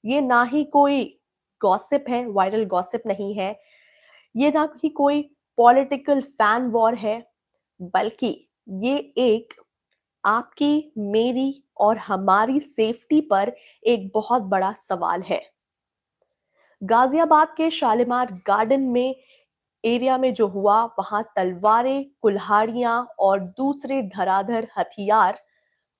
ये ना ही कोई गॉसिप है, वायरल गॉसिप नहीं है, ये ना ही कोई पॉलिटिकल फैन वॉर है, बल्कि ये एक आपकी, मेरी और हमारी सेफ्टी पर एक बहुत बड़ा सवाल है। गाजियाबाद के शालीमार गार्डन में एरिया में जो हुआ, वहां तलवारें, कुल्हाड़ियां और दूसरे धराधर हथियार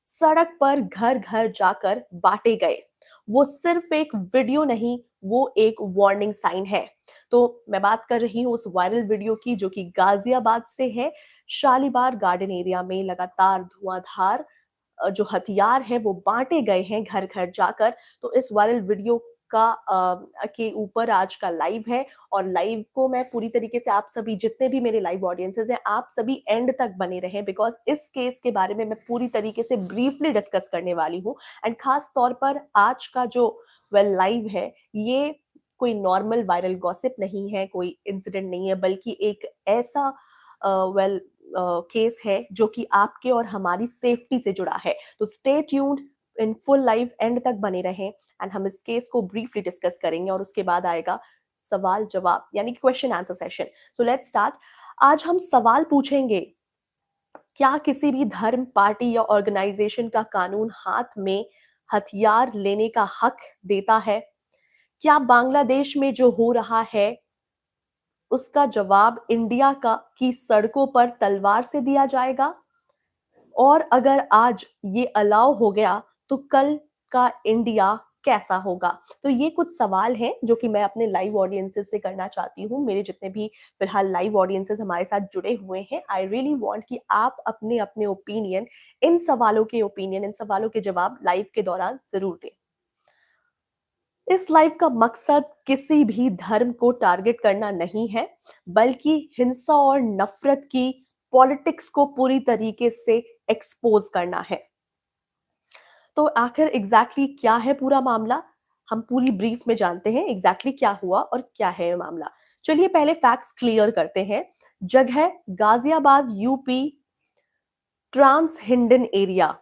सड़क पर घर घर जाकर बांटे गए। वो सिर्फ एक वीडियो नहीं, वो एक वार्निंग साइन है। तो मैं बात कर रही हूँ उस वायरल वीडियो की जो कि गाजियाबाद से है। शालीमार गार्डन एरिया में लगातार धुआंधार जो हथियार है वो बांटे गए हैं घर घर जाकर। तो इस वायरल वीडियो का के ऊपर आज का लाइव है, और लाइव को मैं पूरी तरीके से, आप सभी जितने भी मेरे लाइव ऑडियंसेस हैं, आप सभी एंड तक बने रहें, बिकॉज इस केस के बारे में मैं पूरी तरीके से ब्रीफली डिस्कस करने वाली हूँ। एंड खास तौर पर आज का जो लाइव है, ये कोई नॉर्मल वायरल गॉसिप नहीं है, कोई इंसिडेंट नहीं है, बल्कि एक ऐसा केस है जो कि आपके और हमारी सेफ्टी से जुड़ा है। तो stay tuned, in full live and तक बने रहें, एंड हम इस केस को ब्रीफली डिस्कस करेंगे, और उसके बाद आएगा सवाल जवाब यानी कि question answer session. So let's start. आज हम सवाल पूछेंगे, क्या किसी भी धर्म, पार्टी या ऑर्गेनाइजेशन का कानून हाथ में हथियार लेने का हक देता है? क्या बांग्लादेश में जो हो रहा है उसका जवाब इंडिया का की सड़कों पर तलवार से दिया जाएगा? और अगर आज ये अलाउ हो गया तो कल का इंडिया कैसा होगा? तो ये कुछ सवाल हैं जो कि मैं अपने लाइव ऑडियंसेस से करना चाहती हूँ। मेरे जितने भी फिलहाल लाइव ऑडियंसेस हमारे साथ जुड़े हुए हैं, आई रियली वांट कि आप अपने अपने ओपिनियन, इन सवालों के ओपिनियन, इन सवालों के जवाब लाइव के दौरान जरूर दें। इस लाइव का मकसद किसी भी धर्म को टारगेट करना नहीं है, बल्कि हिंसा और नफरत की पॉलिटिक्स को पूरी तरीके से एक्सपोज करना है। तो आखिर एग्जैक्टली क्या है पूरा मामला, हम पूरी ब्रीफ में जानते हैं एग्जैक्टली क्या हुआ और क्या है मामला। चलिए पहले फैक्ट्स क्लियर करते हैं। जगह Ghaziabad, UP, trans Hindon area,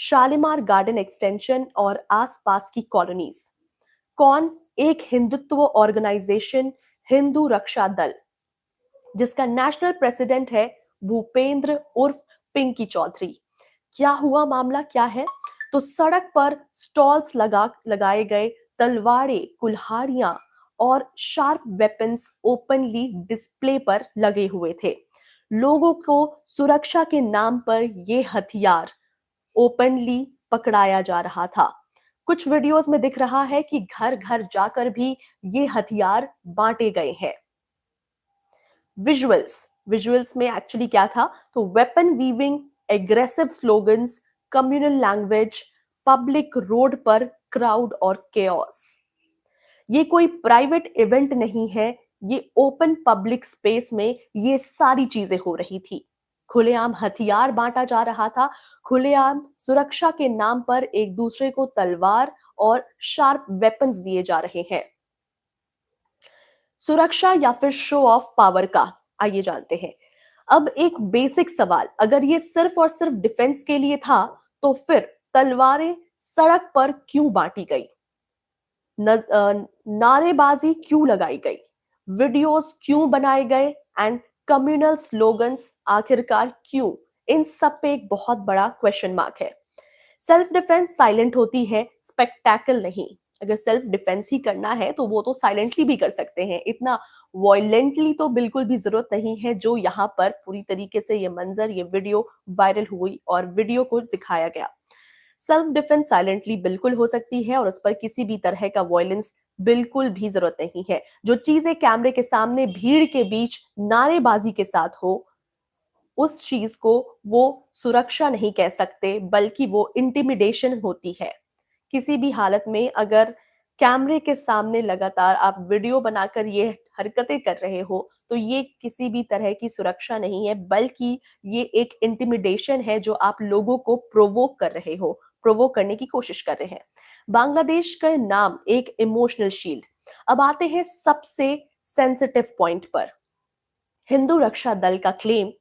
Shalimar Garden Extension और आसपास की कॉलोनीज। कौन? एक हिंदुत्व ऑर्गेनाइजेशन, हिंदू रक्षा दल, जिसका नेशनल प्रेसिडेंट है भूपेंद्र उर्फ पिंकी चौधरी। क्या हुआ, मामला क्या है? तो सड़क पर स्टॉल्स लगाए गए, तलवारें, कुल्हाड़ियां और शार्प वेपन्स ओपनली डिस्प्ले पर लगे हुए थे। लोगों को सुरक्षा के नाम पर ये हथियार ओपनली पकड़ाया जा रहा था। कुछ वीडियोस में दिख रहा है कि घर घर जाकर भी ये हथियार बांटे गए हैं। विजुअल्स में एक्चुअली क्या था? तो weapon weaving, aggressive slogans, communal language, public road पर क्राउड और केओस। ये कोई प्राइवेट इवेंट नहीं है, ये ओपन पब्लिक स्पेस में ये सारी चीजें हो रही थी। खुलेआम हथियार बांटा जा रहा था, खुलेआम सुरक्षा के नाम पर एक दूसरे को तलवार और शार्प वेपन्स दिए जा रहे हैं। सुरक्षा या फिर शो ऑफ पावर का, आइए जानते हैं। अब एक बेसिक सवाल, अगर ये सिर्फ और सिर्फ डिफेंस के लिए था तो फिर तलवारें सड़क पर क्यों बांटी गई? नारेबाजी क्यों लगाई गई? वीडियोस क्यों बनाए गए? एंड कम्युनल स्लोगन्स आखिरकार क्यों? इन सब पे एक बहुत बड़ा क्वेश्चन मार्क है। सेल्फ डिफेंस साइलेंट होती है, स्पेक्टैकल नहीं। अगर सेल्फ डिफेंस ही करना है तो वो तो साइलेंटली भी कर सकते हैं, इतना वॉयलेंटली तो बिल्कुल भी जरूरत नहीं है जो यहाँ पर पूरी तरीके से ये मंजर, ये वीडियो वायरल हुई और वीडियो को दिखाया गया। सेल्फ डिफेंस साइलेंटली बिल्कुल हो सकती है, और उस पर किसी भी तरह का वॉयलेंस बिल्कुल भी जरूरत नहीं है। जो चीजें कैमरे के सामने भीड़ के बीच नारेबाजी के साथ हो, उस चीज को वो सुरक्षा नहीं कह सकते, बल्कि वो इंटिमिडेशन होती है। किसी भी हालत में अगर कैमरे के सामने लगातार आप वीडियो बनाकर ये हरकतें कर रहे हो, तो ये किसी भी तरह की सुरक्षा नहीं है, बल्कि ये एक इंटिमिडेशन है जो आप लोगों को प्रोवोक कर रहे हो, प्रोवोक करने की कोशिश कर रहे हैं। बांग्लादेश का नाम एक इमोशनल शील्ड। अब आते हैं सबसे सेंसिटिव पॉइंट पर, हिंदू रक्षा दल का क्लेम।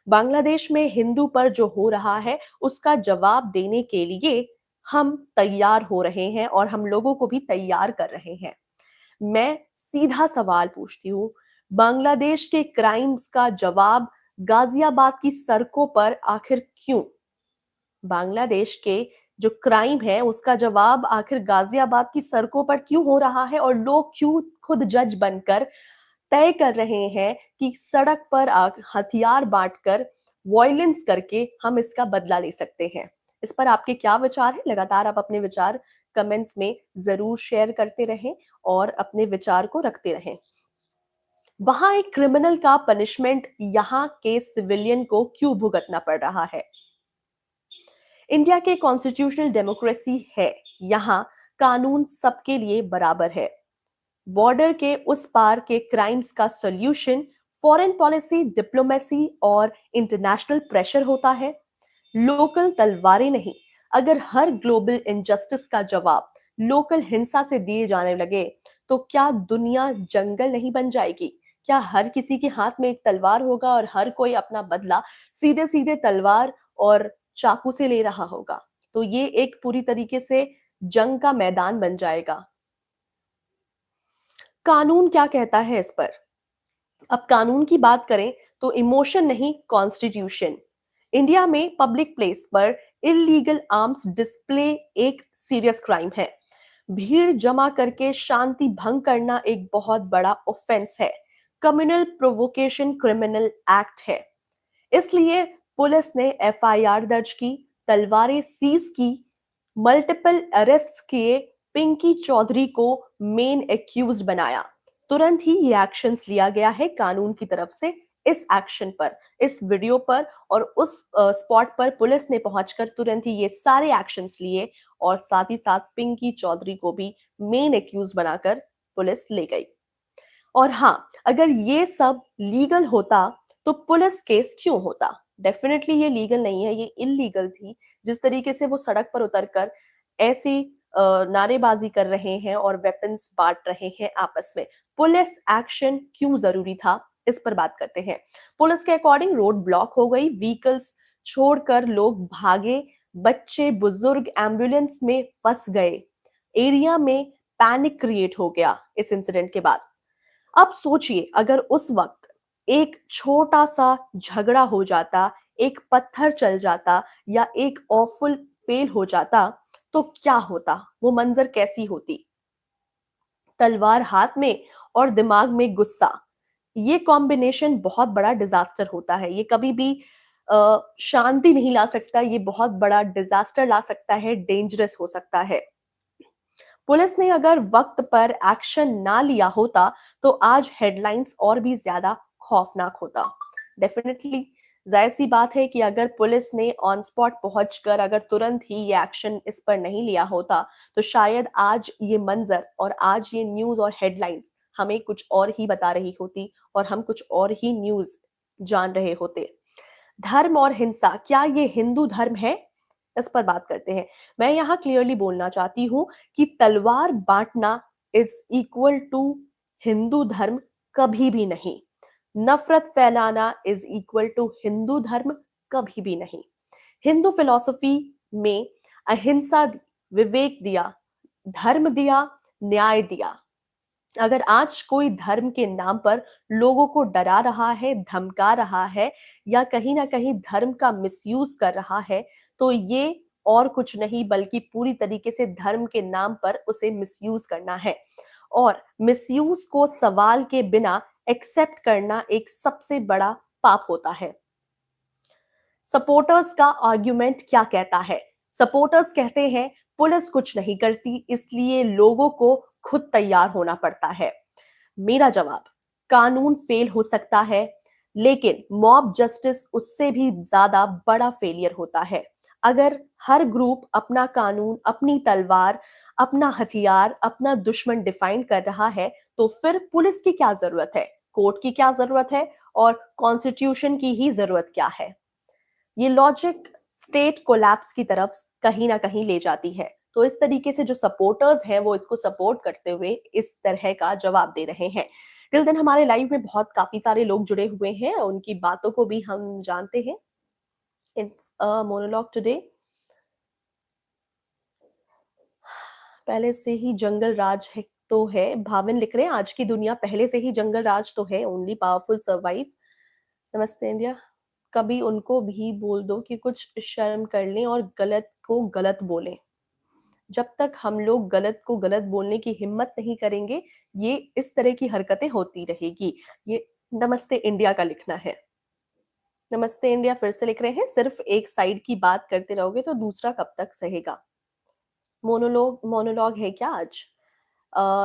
बांग्लादेश में हिंदू पर जो हो रहा है उसका जवाब देने के लिए हम तैयार हो रहे हैं और हम लोगों को भी तैयार कर रहे हैं। मैं सीधा सवाल पूछती हूँ, बांग्लादेश के क्राइम्स का जवाब गाजियाबाद की सड़कों पर आखिर क्यों? बांग्लादेश के जो क्राइम है उसका जवाब आखिर गाजियाबाद की सड़कों पर क्यों हो रहा है और लोग क्यों खुद जज बनकर तय कर रहे हैं कि सड़क पर हथियार बांटकर वॉयलेंस करके हम इसका बदला ले सकते हैं। इस पर आपके क्या विचार है? लगातार आप अपने विचार कमेंट्स में जरूर शेयर करते रहें और अपने विचार को रखते रहें। वहां एक क्रिमिनल का पनिशमेंट यहाँ के सिविलियन को क्यों भुगतना पड़ रहा है? इंडिया के कॉन्स्टिट्यूशनल डेमोक्रेसी है, यहाँ कानून सबके लिए बराबर है। बॉर्डर के उस पार के क्राइम्स का सॉल्यूशन फॉरेन पॉलिसी, डिप्लोमेसी और इंटरनेशनल प्रेशर होता है, लोकल तलवारें नहीं। अगर हर ग्लोबल इनजस्टिस का जवाब लोकल हिंसा से दिए जाने लगे तो क्या दुनिया जंगल नहीं बन जाएगी? क्या हर किसी के हाथ में एक तलवार होगा और हर कोई अपना बदला सीधे सीधे तलवार और चाकू से ले रहा होगा? तो ये एक पूरी तरीके से जंग का मैदान बन जाएगा। कानून क्या कहता है इस पर? अब कानून की बात करें तो इमोशन नहीं, कॉन्स्टिट्यूशन। इंडिया में पब्लिक प्लेस पर इलीगल आर्म्स डिस्प्ले एक सीरियस क्राइम है। भीड़ जमा करके शांति भंग करना एक बहुत बड़ा ऑफेंस है। कम्युनल प्रोवोकेशन क्रिमिनल एक्ट है। इसलिए पुलिस ने एफआईआर दर्ज की, तलवारें सीज की, मल्टीपल अरेस्ट किए, पिंकी चौधरी को मेन एक्यूज बनाया। तुरंत ही ये एक्शंस लिया गया है कानून की तरफ से। इस एक्शन पर, इस वीडियो पर और उस स्पॉट पर पुलिस ने पहुंचकर तुरंत ही ये सारे एक्शंस लिए और साथ ही साथ पिंकी चौधरी को भी मेन एक्यूज बनाकर पुलिस ले गई। और हाँ, अगर ये सब लीगल होता तो पुलिस केस क्यों होता? डेफिनेटली ये लीगल नहीं है, ये इलीगल थी। जिस तरीके से वो सड़क पर उतरकर ऐसी नारेबाजी कर रहे हैं और वेपन्स बांट रहे हैं आपस में, पुलिस एक्शन क्यों जरूरी था? इस पर बात करते हैं। पुलिस के अकॉर्डिंग रोड ब्लॉक हो गई, व्हीकल्स छोड़कर लोग भागे, बच्चे बुजुर्ग एम्बुलेंस में फंस गए, एरिया में पैनिक क्रिएट हो गया इस इंसिडेंट के बाद। अब सोचिए, अगर उस वक्त एक छोटा सा झगड़ा हो जाता, एक पत्थर चल जाता या एक ऑफुल फेल हो जाता तो क्या होता? वो मंजर कैसी होती? तलवार हाथ में और दिमाग में गुस्सा, ये कॉम्बिनेशन बहुत बड़ा डिजास्टर होता है। ये कभी भी शांति नहीं ला सकता, ये बहुत बड़ा डिजास्टर ला सकता है, डेंजरस हो सकता है। पुलिस ने अगर वक्त पर एक्शन ना लिया होता तो आज हेडलाइंस और भी ज्यादा खौफनाक होता। डेफिनेटली जाहिर सी बात है कि अगर पुलिस ने ऑन स्पॉट पहुंचकर अगर तुरंत ही ये एक्शन इस पर नहीं लिया होता तो शायद आज ये मंजर और आज ये न्यूज और हेडलाइंस हमें कुछ और ही बता रही होती और हम कुछ और ही न्यूज जान रहे होते। धर्म और हिंसा, क्या ये हिंदू धर्म है? इस पर बात करते हैं। मैं यहाँ क्लियरली बोलना चाहती हूँ कि तलवार बांटना इज इक्वल टू हिंदू धर्म कभी भी नहीं। नफरत फैलाना इज इक्वल टू हिंदू धर्म कभी भी नहीं। हिंदू फिलॉसफी में अहिंसा दी, विवेक दिया, धर्म दिया, न्याय दिया। अगर आज कोई धर्म के नाम पर लोगों को डरा रहा है, धमका रहा है या कहीं ना कहीं धर्म का मिसयूज कर रहा है तो ये और कुछ नहीं बल्कि पूरी तरीके से धर्म के नाम पर उसे मिसयूज करना है। और मिसयूज को सवाल के बिना एक्सेप्ट करना एक सबसे बड़ा पाप होता है। सपोर्टर्स का आर्ग्यूमेंट क्या कहता है? सपोर्टर्स कहते हैं पुलिस कुछ नहीं करती इसलिए लोगों को खुद तैयार होना पड़ता है। मेरा जवाब, कानून फेल हो सकता है लेकिन मॉब जस्टिस उससे भी ज्यादा बड़ा फेलियर होता है। अगर हर ग्रुप अपना कानून, अपनी तलवार, अपना हथियार, अपना दुश्मन डिफाइन कर रहा है तो फिर पुलिस की क्या जरूरत है, कोर्ट की क्या जरूरत है और कॉन्स्टिट्यूशन की ही जरूरत क्या है? ये लॉजिक स्टेट कोलैप्स की तरफ कहीं ना कहीं ले जाती है। तो इस तरीके से जो सपोर्टर्स हैं वो इसको सपोर्ट करते हुए इस तरह का जवाब दे रहे हैं। टिल देन हमारे लाइव में बहुत काफी सारे लोग जुड़े हुए हैं, उनकी बातों को भी हम जानते हैं। It's a monologue today. पहले से ही जंगल राज है तो है, भाविन लिख रहे हैं आज की दुनिया पहले से ही जंगल राज तो है, ओनली पावरफुल सर्वाइव। नमस्ते इंडिया। कभी उनको भी बोल दो कि कुछ शर्म कर लें और गलत को गलत बोलें। जब तक हम लोग गलत को गलत बोलने की हिम्मत नहीं करेंगे, ये इस तरह की हरकतें होती रहेगी। ये नमस्ते इंडिया का लिखना है। नमस्ते इंडिया फिर से लिख रहे हैं, सिर्फ एक साइड की बात करते रहोगे तो दूसरा कब तक सहेगा। मोनोलॉग मोनोलॉग है क्या आज?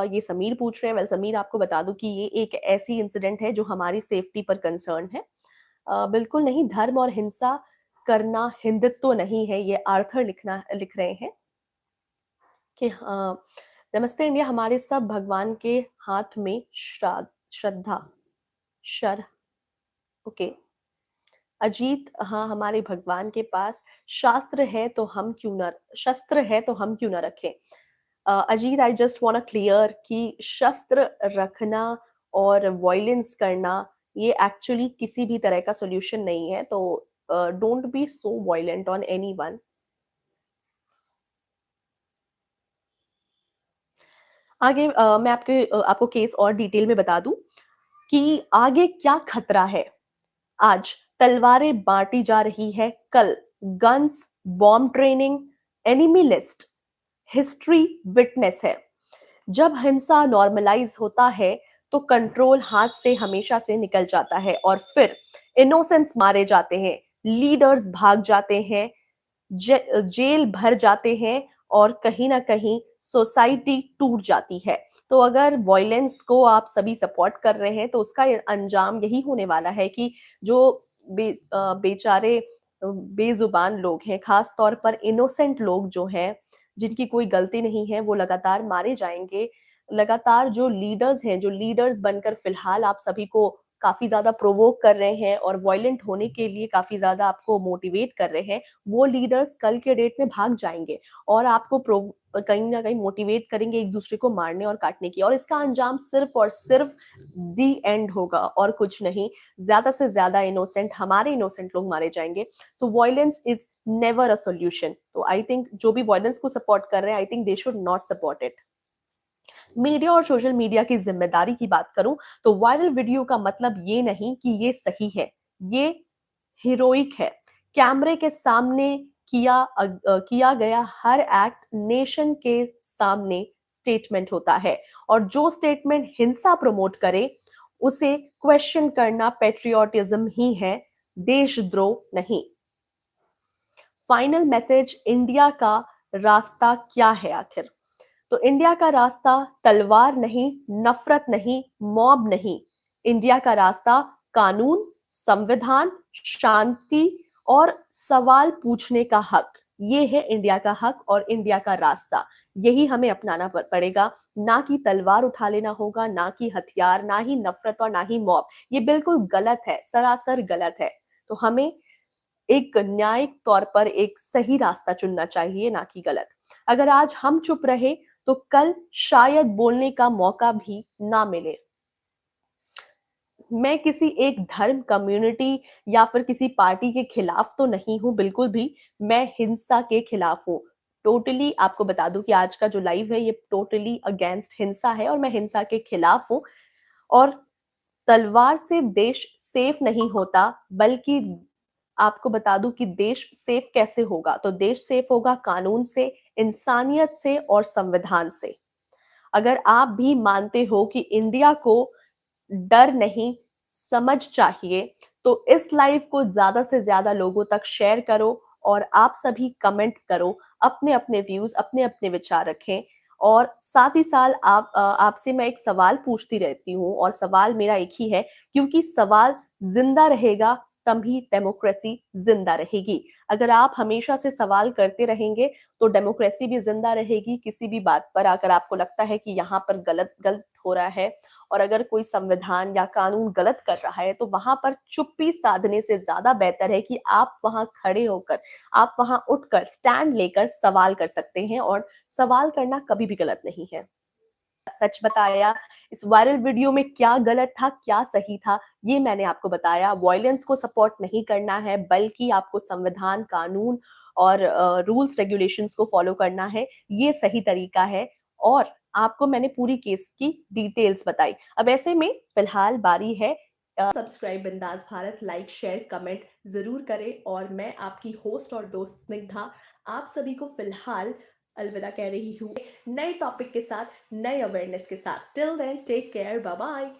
ये समीर पूछ रहे हैं। वेल समीर, आपको बता दूं कि ये एक ऐसी इंसिडेंट है जो हमारी सेफ्टी पर कंसर्न है। बिल्कुल नहीं, धर्म और हिंसा करना हिंदुत्व नहीं है, ये आर्थर लिख रहे हैं कि नमस्ते इंडिया, हमारे सब भगवान के हाथ में श्रद्धा शर ओके। अजीत, हाँ, हमारे भगवान के पास शस्त्र है तो हम क्यों ना रखें। Ajit, I just want to clear कि शस्त्र रखना और वायलेंस करना ये एक्चुअली किसी भी तरह का सॉल्यूशन नहीं है, तो don't be so violent on anyone. आगे मैं आपको केस और डिटेल में बता दूं कि आगे क्या खतरा है। आज तलवारें बांटी जा रही है, कल guns, bomb training, enemy list, history witness है। जब हिंसा नॉर्मलाइज होता है तो कंट्रोल हाथ से हमेशा से निकल जाता है और फिर इनोसेंस मारे जाते हैं, लीडर्स भाग जाते हैं, जेल भर जाते हैं और कहीं ना कहीं सोसाइटी टूट जाती है। तो अगर वॉयलेंस को आप सभी सपोर्ट कर रहे हैं तो उसका अंजाम यही होने वाला है कि जो बेचारे बेजुबान लोग हैं, खास तौर पर इनोसेंट लोग जो हैं, जिनकी कोई गलती नहीं है, वो लगातार मारे जाएंगे। लगातार जो लीडर्स बनकर फिलहाल आप सभी को काफी ज्यादा प्रोवोक कर रहे हैं और वॉयलेंट होने के लिए काफी ज्यादा आपको मोटिवेट कर रहे हैं, वो लीडर्स कल के डेट में भाग जाएंगे और आपको कहीं ना कहीं मोटिवेट करेंगे एक दूसरे को मारने और काटने की, और इसका अंजाम सिर्फ और सिर्फ दी एंड होगा और कुछ नहीं। ज्यादा से ज्यादा हमारे इनोसेंट लोग मारे जाएंगे। So violence is never a solution. तो आई थिंक जो भी वॉयलेंस को सपोर्ट कर रहे हैं, I think they should not support it. Media और सोशल मीडिया की जिम्मेदारी की बात करूं तो वायरल वीडियो का मतलब ये नहीं कि ये सही है, ये हीरोइक है। कैमरे के सामने किया गया हर एक्ट नेशन के सामने स्टेटमेंट होता है, और जो स्टेटमेंट हिंसा प्रमोट करे उसे क्वेश्चन करना पेट्रियोटिज्म ही है, देशद्रोह नहीं। फाइनल मैसेज, इंडिया का रास्ता क्या है आखिर? तो इंडिया का रास्ता तलवार नहीं, नफरत नहीं, मॉब नहीं। इंडिया का रास्ता कानून, संविधान, शांति और सवाल पूछने का हक। ये है इंडिया का हक और इंडिया का रास्ता। यही हमें अपनाना पड़ेगा, ना कि तलवार उठा लेना होगा, ना कि हथियार, ना ही नफरत और ना ही मॉब। ये बिल्कुल गलत है, सरासर गलत है। तो हमें एक न्यायिक तौर पर एक सही रास्ता चुनना चाहिए, ना कि गलत। अगर आज हम चुप रहे तो कल शायद बोलने का मौका भी ना मिले। मैं किसी एक धर्म, कम्युनिटी या फिर किसी पार्टी के खिलाफ तो नहीं हूं, बिल्कुल भी। मैं हिंसा के खिलाफ हूं। टोटली आपको बता दूं कि आज का जो लाइव है ये टोटली अगेंस्ट हिंसा है और मैं हिंसा के खिलाफ हूं। और तलवार से देश सेफ नहीं होता, बल्कि आपको बता दूं कि देश सेफ कैसे होगा, तो देश सेफ होगा कानून से, इंसानियत से और संविधान से। अगर आप भी मानते हो कि इंडिया को डर नहीं, समझ चाहिए, तो इस लाइव को ज्यादा से ज्यादा लोगों तक शेयर करो और आप सभी कमेंट करो, अपने अपने व्यूज, अपने अपने विचार रखें। और साथ ही साथ आपसे मैं एक सवाल पूछती रहती हूँ और सवाल मेरा एक ही है, क्योंकि सवाल जिंदा रहेगा तभी डेमोक्रेसी जिंदा रहेगी। अगर आप हमेशा से सवाल करते रहेंगे तो डेमोक्रेसी भी जिंदा रहेगी। किसी भी बात पर अगर आपको लगता है कि यहाँ पर गलत गलत हो रहा है और अगर कोई संविधान या कानून गलत कर रहा है, तो वहां पर चुप्पी साधने से ज्यादा बेहतर है कि आप वहां खड़े होकर, आप वहां उठकर स्टैंड लेकर सवाल कर सकते हैं, और सवाल करना कभी भी गलत नहीं है। सच बताया। इस वायरल वीडियो में क्या गलत था, क्या सही था, ये मैंने आपको बताया। वॉयलेंस को सपोर्ट नहीं करना है, बल्कि आपको संविधान, कानून और रूल्स रेगुलेशंस को फॉलो करना है, ये सही तरीका है। और आपको मैंने पूरी केस की डिटेल्स बताई। अब ऐसे में फिलहाल बारी है सब्सक्राइब बिंदास भारत, लाइक शेयर कमेंट ज़रूर करें। और मैं आपकी होस्ट और दोस्त स्निग्धा आप सभी को फिलहाल अलविदा कह रही हूँ, नए टॉपिक के साथ, नए अवेयरनेस के साथ। Till then take care, bye bye.